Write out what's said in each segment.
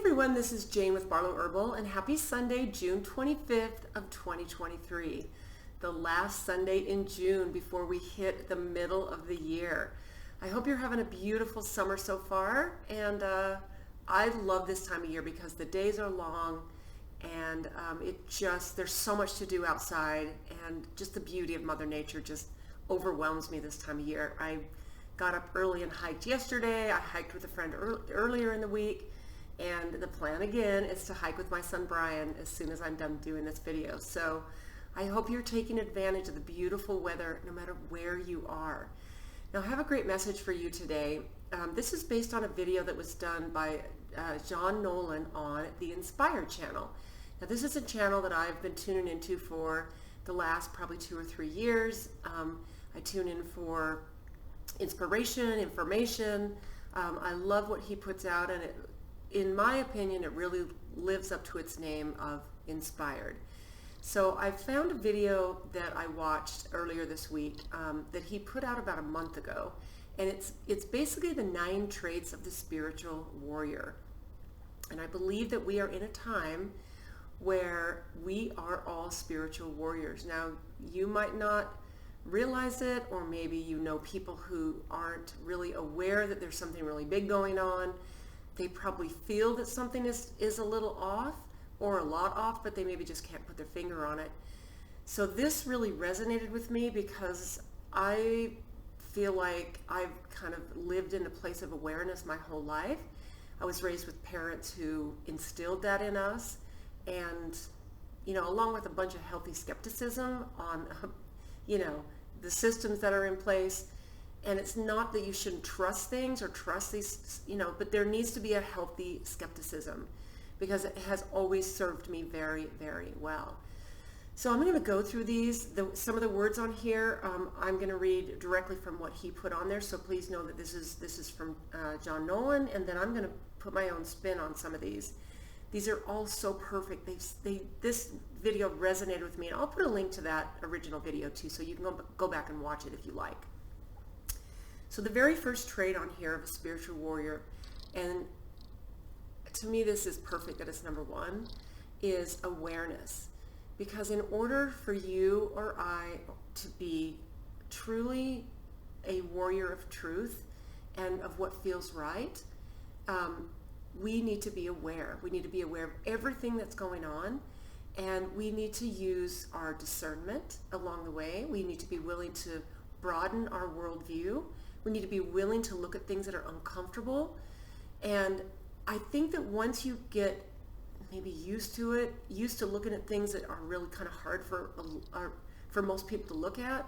Everyone, this is Jane with Barlow Herbal, and happy Sunday, June 25th of 2023, the last Sunday in June before we hit the middle of the year. I hope you're having a beautiful summer so far, and I love this time of year because the days are long and there's so much to do outside, and just the beauty of Mother Nature just overwhelms me this time of year. I got up early and hiked yesterday. I hiked with a friend earlier in the week. And the plan again is to hike with my son Brian as soon as I'm done doing this video. So I hope you're taking advantage of the beautiful weather no matter where you are. Now I have a great message for you today. This is based on a video that was done by John Nolan on the Inspired channel. Now this is a channel that I've been tuning into for the last probably 2 or 3 years. I tune in for inspiration, information. I love what he puts out, and in my opinion, it really lives up to its name of Inspired. So I found a video that I watched earlier this week that he put out about a month ago, and it's basically the 9 traits of the spiritual warrior. And I believe that we are in a time where we are all spiritual warriors. Now, you might not realize it, or maybe you know people who aren't really aware that there's something really big going on. They probably feel that something is a little off or a lot off, but they maybe just can't put their finger on it. So this really resonated with me because I feel like I've kind of lived in a place of awareness my whole life. I was raised with parents who instilled that in us, and along with a bunch of healthy skepticism on the systems that are in place. And it's not that you shouldn't trust things or trust these, but there needs to be a healthy skepticism because it has always served me very, very well. So I'm going to go through some of the words on here. I'm going to read directly from what he put on there. So please know that this is from John Nolan, and then I'm going to put my own spin on some of these. These are all so perfect. This video resonated with me, and I'll put a link to that original video too, so you can go back and watch it if you like. So the very first trait on here of a spiritual warrior, and to me this is perfect that it's number 1, is awareness. Because in order for you or I to be truly a warrior of truth and of what feels right, we need to be aware. We need to be aware of everything that's going on, and we need to use our discernment along the way. We need to be willing to broaden our worldview. We need to be willing to look at things that are uncomfortable. And I think that once you get maybe used to looking at things that are really kind of hard for most people to look at,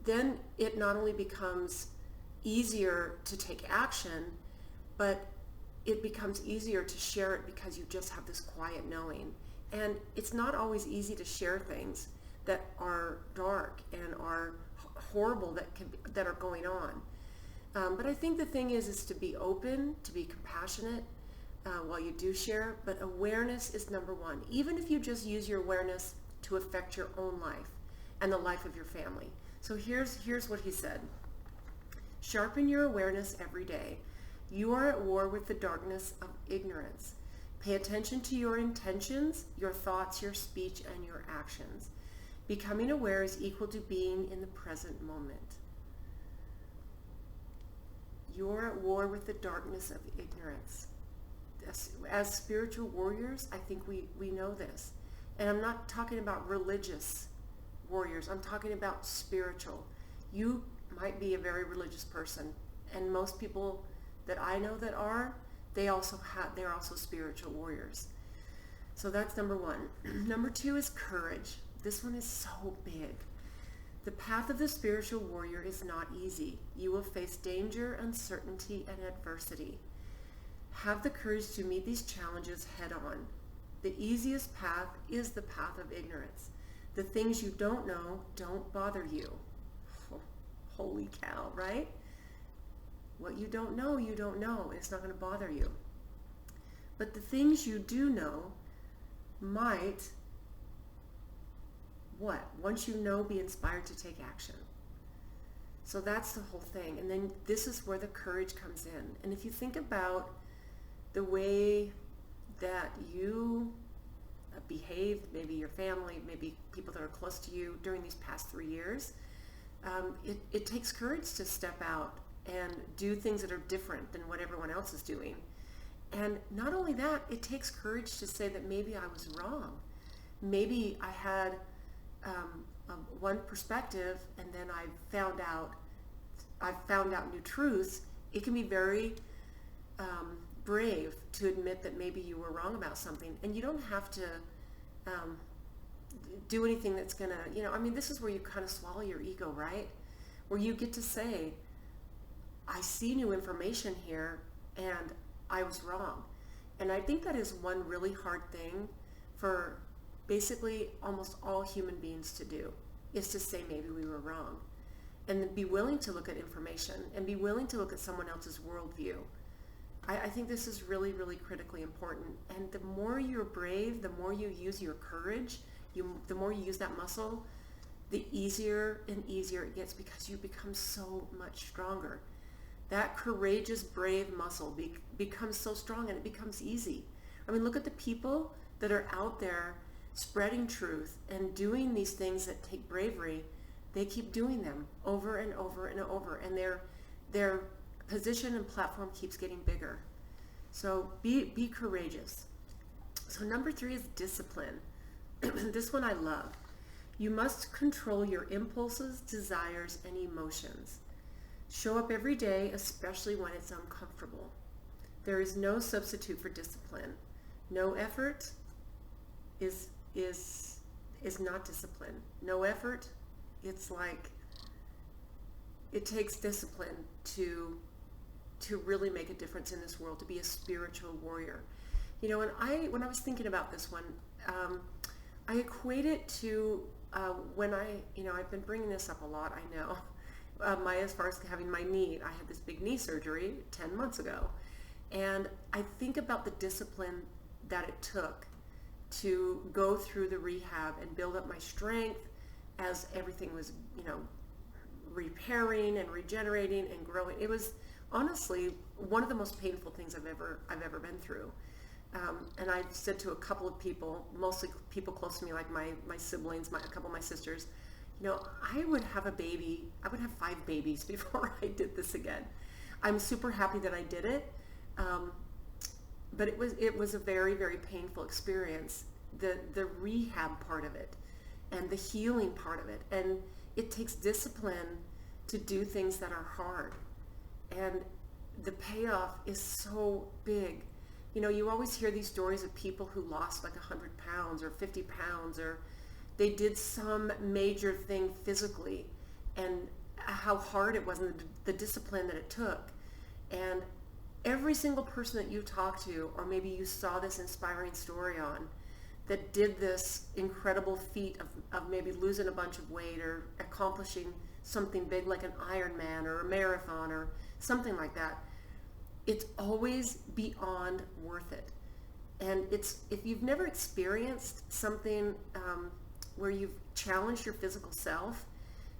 then it not only becomes easier to take action, but it becomes easier to share it because you just have this quiet knowing. And it's not always easy to share things that are dark and are horrible that are going on. But I think the thing is to be open, to be compassionate while you do share. But awareness is number 1. Even if you just use your awareness to affect your own life and the life of your family. So here's what he said. Sharpen your awareness every day. You are at war with the darkness of ignorance. Pay attention to your intentions, your thoughts, your speech, and your actions. Becoming aware is equal to being in the present moment. You're at war with the darkness of ignorance. As spiritual warriors, I think we know this. And I'm not talking about religious warriors. I'm talking about spiritual. You might be a very religious person, and most people that I know that they're also spiritual warriors. So that's number 1. Number 2 is courage. This one is so big. The path of the spiritual warrior is not easy. You will face danger, uncertainty, and adversity. Have the courage to meet these challenges head on. The easiest path is the path of ignorance. The things you don't know don't bother you. Oh, holy cow, right? What you don't know, you don't know. It's not going to bother you. But the things you do know might, once you know, be inspired to take action. So that's the whole thing. And then this is where the courage comes in. And if you think about the way that you behaved, maybe your family, maybe people that are close to you during these past 3 years, it takes courage to step out and do things that are different than what everyone else is doing. And not only that, it takes courage to say that maybe I was wrong. Maybe I had one perspective, and then I found out new truths. It can be very brave to admit that maybe you were wrong about something, and you don't have to do anything that's gonna, this is where you kind of swallow your ego, right? Where you get to say, I see new information here, and I was wrong. And I think that is one really hard thing for basically almost all human beings to do, is to say maybe we were wrong. And then be willing to look at information and be willing to look at someone else's worldview. I think this is really, really critically important. And the more you're brave, the more you use your courage, the more you use that muscle, the easier and easier it gets, because you become so much stronger. That courageous, brave muscle becomes so strong, and it becomes easy. I mean, look at the people that are out there spreading truth and doing these things that take bravery. They keep doing them over and over and over, and their position and platform keeps getting bigger. So be courageous. So number 3 is discipline. This one I love. You must control your impulses, desires, and emotions. Show up every day, especially when it's uncomfortable. There is no substitute for discipline. No effort is not discipline. No effort, it's like, it takes discipline to really make a difference in this world, to be a spiritual warrior. When I was thinking about this one, I equate it to when I've been bringing this up a lot, I know. As far as having my knee, I had this big knee surgery 10 months ago. And I think about the discipline that it took to go through the rehab and build up my strength as everything was, repairing and regenerating and growing. It was honestly one of the most painful things I've ever been through. And I said to a couple of people, mostly people close to me, like my siblings, a couple of my sisters, I would have 5 babies before I did this again. I'm super happy that I did it. But it was a very, very painful experience, the rehab part of it and the healing part of it. And it takes discipline to do things that are hard. And the payoff is so big. You always hear these stories of people who lost like 100 pounds or 50 pounds, or they did some major thing physically, and how hard it was, and the discipline that it took. And every single person that you talk to, or maybe you saw this inspiring story on, that did this incredible feat of maybe losing a bunch of weight or accomplishing something big like an Ironman or a marathon or something like that, it's always beyond worth it. And if you've never experienced something where you've challenged your physical self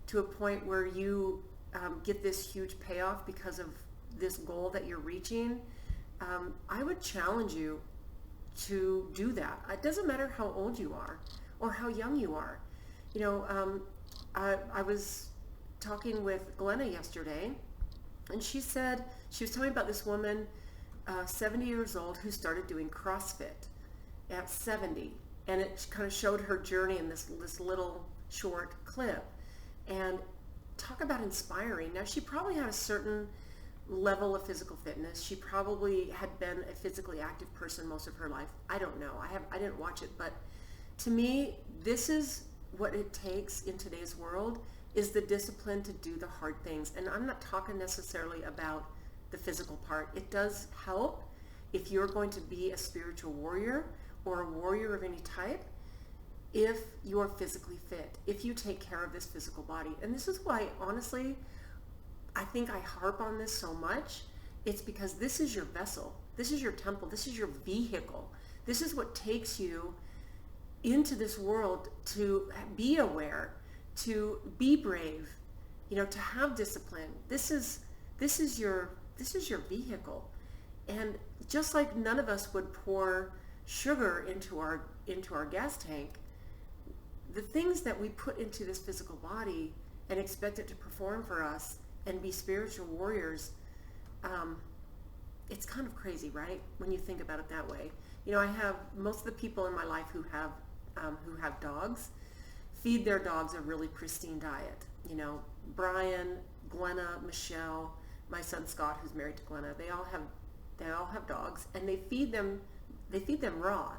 to a point where you get this huge payoff because of this goal that you're reaching, I would challenge you to do that. It doesn't matter how old you are or how young you are. I was talking with Glenna yesterday, and she was telling me about this woman, 70 years old, who started doing CrossFit at 70. And it kind of showed her journey in this little short clip. And talk about inspiring. Now, she probably had a certain level of physical fitness. She probably had been a physically active person most of her life. I don't know. I didn't watch it. But to me, this is what it takes in today's world, is the discipline to do the hard things. And I'm not talking necessarily about the physical part. It does help if you're going to be a spiritual warrior or a warrior of any type, if you're physically fit, if you take care of this physical body. And this is why, honestly, I think I harp on this so much. It's because this is your vessel. This is your temple. This is your vehicle. This is what takes you into this world to be aware, to be brave, to have discipline. This is your vehicle. And just like none of us would pour sugar into our gas tank, the things that we put into this physical body and expect it to perform for us and be spiritual warriors, it's kind of crazy, right? When you think about it that way. I have most of the people in my life who have dogs feed their dogs a really pristine diet. Brian, Glenna, Michelle, my son Scott, who's married to Glenna, they all have dogs, and they feed them raw.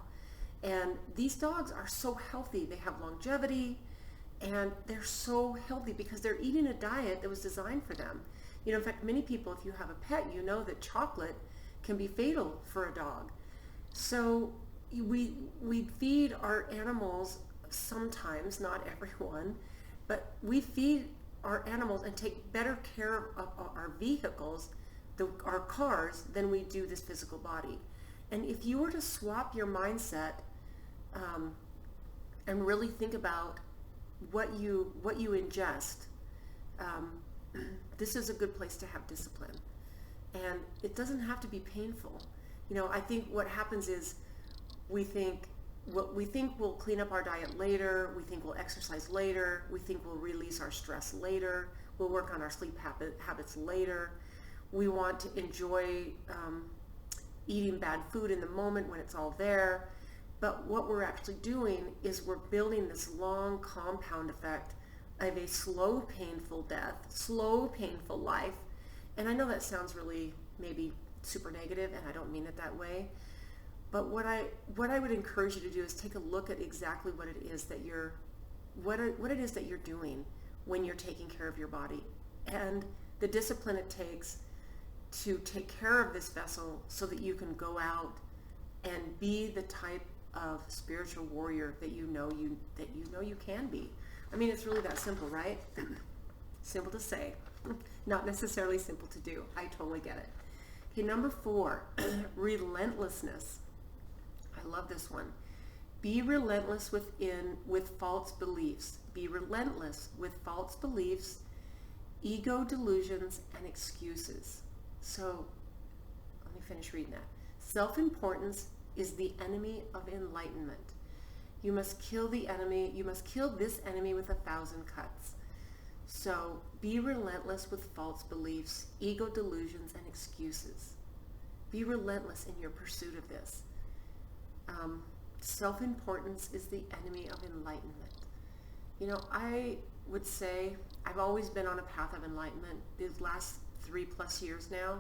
And these dogs are so healthy. They have longevity, and they're so healthy because they're eating a diet that was designed for them. In fact, many people, if you have a pet, you know that chocolate can be fatal for a dog. So we feed our animals sometimes, not everyone, but we feed our animals and take better care of our vehicles, our cars, than we do this physical body. And if you were to swap your mindset and really think about what you ingest, this is a good place to have discipline. And it doesn't have to be painful. I think what happens is we think we'll clean up our diet later, we think we'll exercise later, we think we'll release our stress later, we'll work on our sleep habits later. We want to enjoy eating bad food in the moment when it's all there. But what we're actually doing is we're building this long compound effect of a slow, painful death, slow, painful life. And I know that sounds really maybe super negative, and I don't mean it that way. But what I would encourage you to do is take a look at exactly what it is that you're doing when you're taking care of your body, and the discipline it takes to take care of this vessel so that you can go out and be the type of spiritual warrior that you know you can be. I mean, it's really that simple, right? Simple to say, not necessarily simple to do. I totally get it. Okay, number 4, relentlessness. I love this one. Be relentless with false beliefs. Be relentless with false beliefs, ego delusions, and excuses. So let me finish reading that. Self-importance is the enemy of enlightenment. You must kill the enemy. You must kill this enemy with 1,000 cuts. So be relentless with false beliefs, ego delusions, and excuses. Be relentless in your pursuit of this. Self-importance is the enemy of enlightenment. I would say I've always been on a path of enlightenment. These last 3+ years now,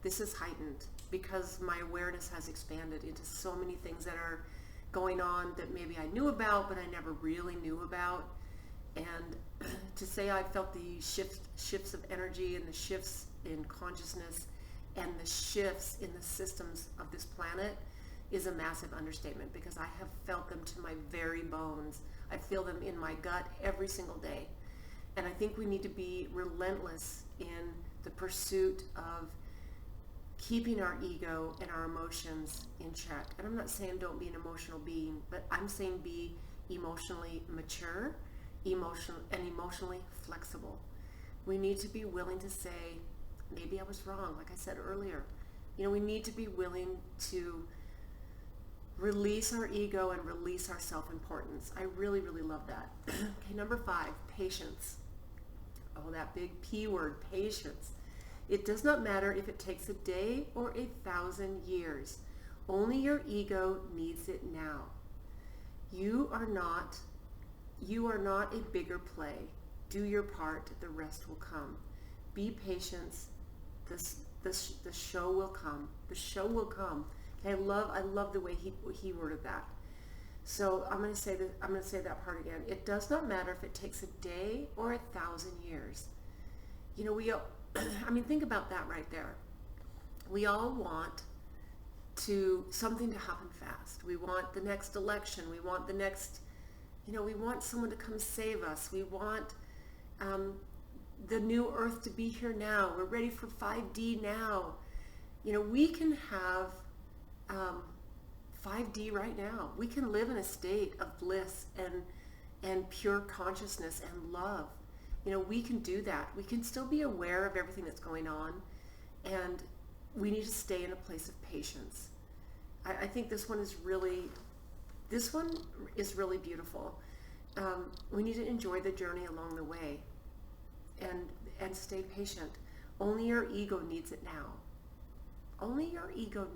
this is heightened because my awareness has expanded into so many things that are going on that maybe I knew about, but I never really knew about. And to say I felt the shifts of energy and the shifts in consciousness and the shifts in the systems of this planet is a massive understatement, because I have felt them to my very bones. I feel them in my gut every single day. And I think we need to be relentless in the pursuit of keeping our ego and our emotions in check. And I'm not saying don't be an emotional being, but I'm saying be emotionally mature, emotionally flexible. We need to be willing to say, maybe I was wrong, like I said earlier. We need to be willing to release our ego and release our self-importance. I really, really love that. Okay, number 5, patience. Oh, that big P word, patience. It does not matter if it takes a day or 1,000 years. Only your ego needs it now. You are not a bigger play. Do your part, the rest will come. Be patient. The show will come. The show will come. Okay, I love the way he worded that. So I'm going to say that part again. It does not matter if it takes a day or 1,000 years. Think about that right there. We all want something to happen fast. We want the next election. We want the next, we want someone to come save us. We want the new earth to be here now. We're ready for 5D now. We can have 5D right now. We can live in a state of bliss and pure consciousness and love. We can do that. We can still be aware of everything that's going on, and we need to stay in a place of patience. I think this one is really beautiful. We need to enjoy the journey along the way and stay patient. Only your ego needs it now. Only your ego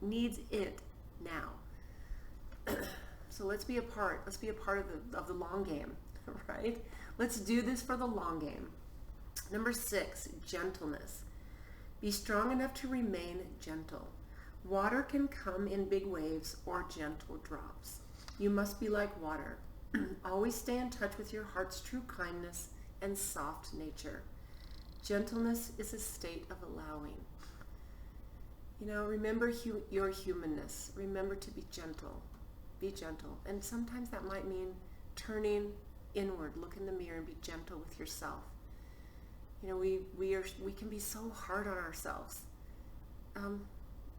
needs it now. So let's be a part of the long game, right? Let's do this for the long game. Number 6, gentleness. Be strong enough to remain gentle. Water can come in big waves or gentle drops. You must be like water. Always stay in touch with your heart's true kindness and soft nature. Gentleness is a state of allowing. Remember your humanness. Remember to be gentle. Be gentle. And sometimes that might mean turning inward, look in the mirror and be gentle with yourself. We can be so hard on ourselves.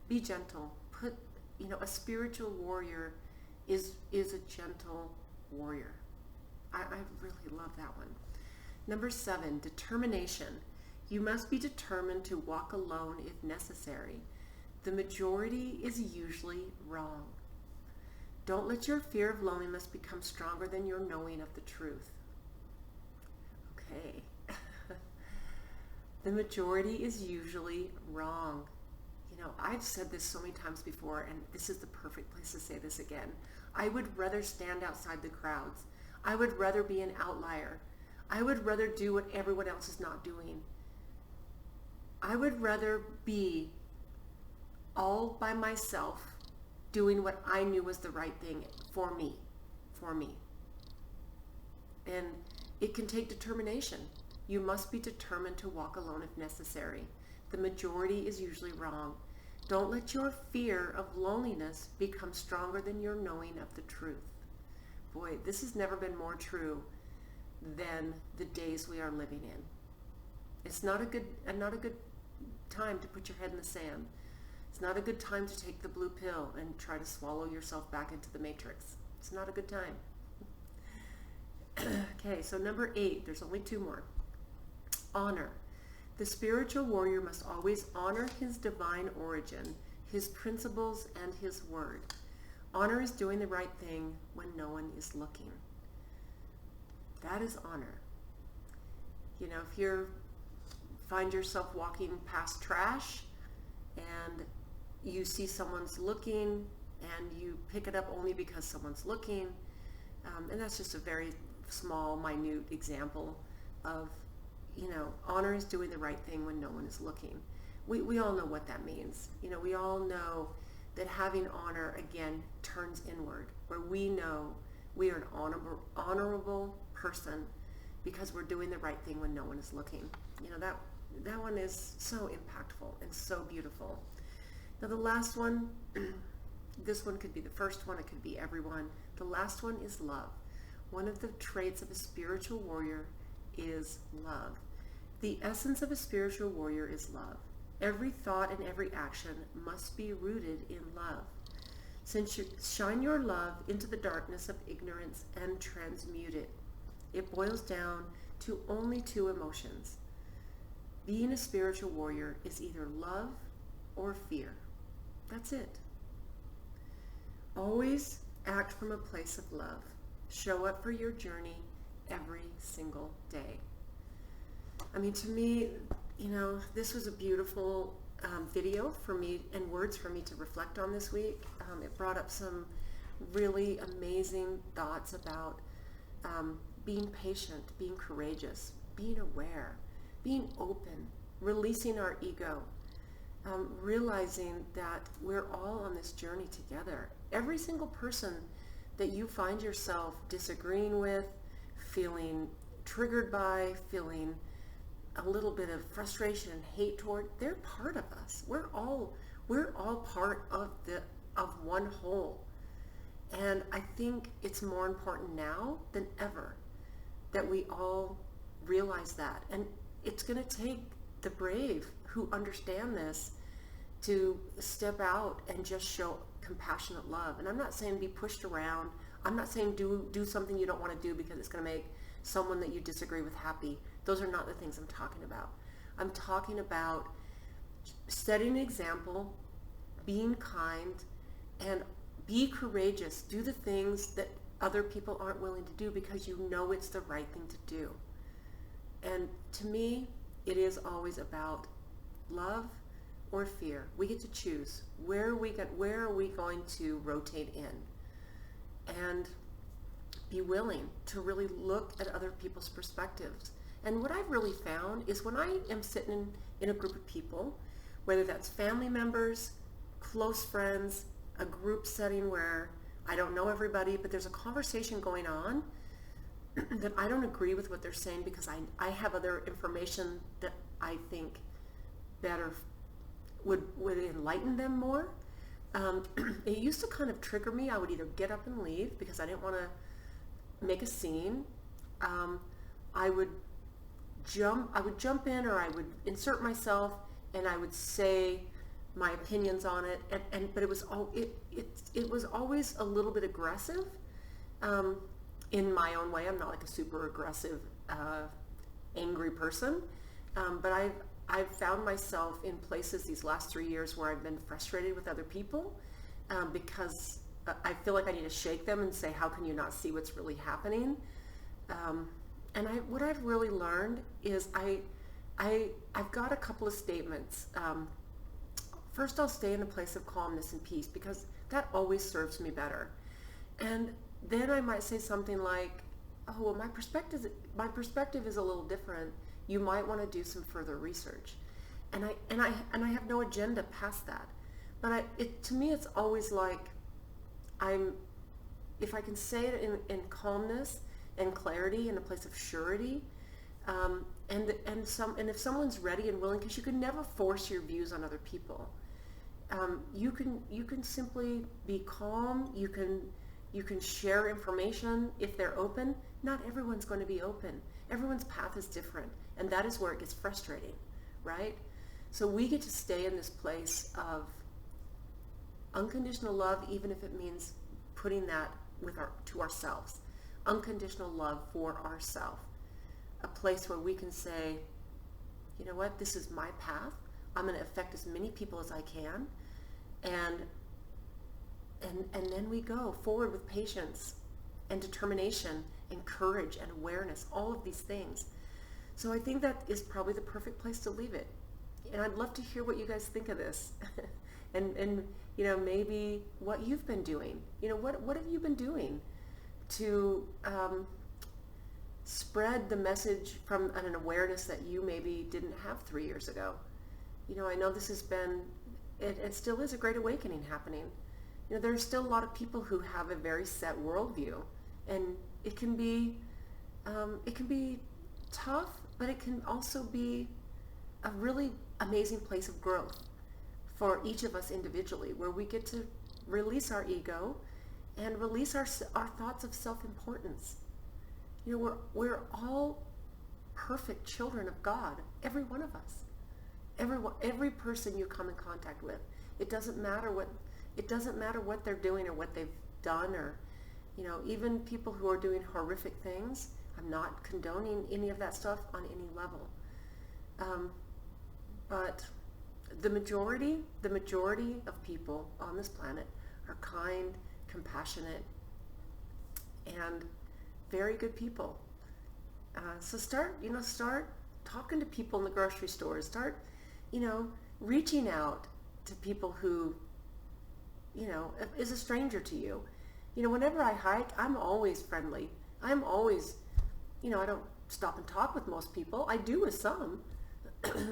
Be gentle. A spiritual warrior is a gentle warrior. I really love that one. Number 7, determination. You must be determined to walk alone if necessary. The majority is usually wrong. Don't let your fear of loneliness become stronger than your knowing of the truth. Okay. The majority is usually wrong. I've said this so many times before, and this is the perfect place to say this again. I would rather stand outside the crowds. I would rather be an outlier. I would rather do what everyone else is not doing. I would rather be all by myself doing what I knew was the right thing for me. And it can take determination. You must be determined to walk alone if necessary. The majority is usually wrong. Don't let your fear of loneliness become stronger than your knowing of the truth. Boy, this has never been more true than the days we are living in. It's not a good time to put your head in the sand. It's not a good time to take the blue pill and try to swallow yourself back into the matrix. It's not a good time. Okay, so number 8, there's only 2 more. Honor. The spiritual warrior must always honor his divine origin, his principles, and his word. Honor is doing the right thing when no one is looking. That is honor. If you find yourself walking past trash and you see someone's looking and you pick it up only because someone's looking, and that's just a very small, minute example of, honor is doing the right thing when no one is looking. We all know what that means. We all know that having honor, again, turns inward, where we know we are an honorable person because we're doing the right thing when no one is looking. That one is so impactful and so beautiful. Now the last one, this one could be the first one, it could be everyone. The last one is love. One of the traits of a spiritual warrior is love. The essence of a spiritual warrior is love. Every thought and every action must be rooted in love. Since you shine your love into the darkness of ignorance and transmute it, it boils down to only 2 emotions. Being a spiritual warrior is either love or fear. That's it. Always act from a place of love. Show up for your journey every single day. To me, this was a beautiful video for me and words for me to reflect on this week. It brought up some really amazing thoughts about being patient, being courageous, being aware, being open, releasing our ego, realizing that we're all on this journey together. Every single person that you find yourself disagreeing with, feeling triggered by, feeling a little bit of frustration and hate toward, they're part of us. We're all part of one whole. And I think it's more important now than ever that we all realize that. And it's going to take the brave who understand this to step out and just show compassionate love. And I'm not saying be pushed around. I'm not saying do something you don't want to do because it's going to make someone that you disagree with happy. Those are not the things I'm talking about. I'm talking about setting an example, being kind, and be courageous. Do the things that other people aren't willing to do because you know it's the right thing to do. And to me, it is always about love or fear. We get to choose where are we going to rotate in, and be willing to really look at other people's perspectives. And what I've really found is when I am sitting in a group of people, whether that's family members, close friends, a group setting where I don't know everybody, but there's a conversation going on that I don't agree with what they're saying because I have other information that I think better would enlighten them more. It used to kind of trigger me. I would either get up and leave because I didn't want to make a scene. I would jump in, or I would insert myself, and I would say my opinions on it. But it was always a little bit aggressive. In my own way, I'm not like a super aggressive, angry person, but I've found myself in places these last 3 years where I've been frustrated with other people because I feel like I need to shake them and say, how can you not see what's really happening? And what I've really learned is I've got a couple of statements. First, I'll stay in a place of calmness and peace because that always serves me better. And then I might say something like, oh, well, my perspective is a little different. You might want to do some further research. And I have no agenda past that. But to me, it's always like if I can say it in calmness and clarity, in a place of surety, and if someone's ready and willing, because you can never force your views on other people. You can simply be calm. You can share information if they're open. Not everyone's going to be open. Everyone's path is different, and that is where it gets frustrating, right? So we get to stay in this place of unconditional love, even if it means putting that to ourselves. Unconditional love for ourselves. A place where we can say, you know what, this is my path. I'm going to affect as many people as I can, and then we go forward with patience and determination and courage and awareness, all of these things. So I think that is probably the perfect place to leave it. And I'd love to hear what you guys think of this. and maybe what you've been doing. What have you been doing to spread the message from an awareness that you maybe didn't have 3 years ago? I know this has been, it still is a great awakening happening. There's still a lot of people who have a very set worldview, and it can be tough, but it can also be a really amazing place of growth for each of us individually, where we get to release our ego and release our thoughts of self-importance. We're all perfect children of God, every one of us. Every person you come in contact with. It doesn't matter what they're doing or what they've done, or even people who are doing horrific things. I'm not condoning any of that stuff on any level. But the majority of people on this planet are kind, compassionate, and very good people. So start talking to people in the grocery stores. Start, reaching out to people who, is a stranger to you. Whenever I hike, I'm always friendly. I'm always, I don't stop and talk with most people. I do with some,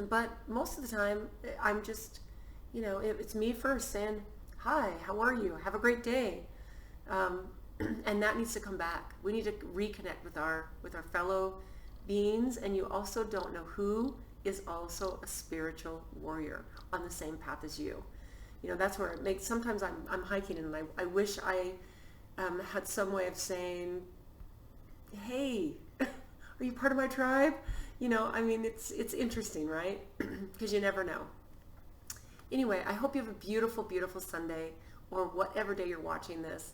but most of the time I'm just, it's me first saying, hi, how are you? Have a great day. And that needs to come back. We need to reconnect with our fellow beings, and you also don't know who is also a spiritual warrior on the same path as you. That's where it makes, sometimes I'm hiking and I wish I had some way of saying, hey, are you part of my tribe? It's interesting, right? Because you never know. Anyway, I hope you have a beautiful, beautiful Sunday, or whatever day you're watching this.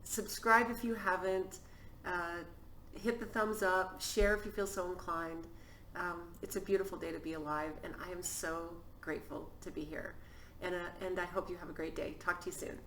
Subscribe if you haven't. Hit the thumbs up. Share if you feel so inclined. It's a beautiful day to be alive, and I am so grateful to be here. And I hope you have a great day. Talk to you soon.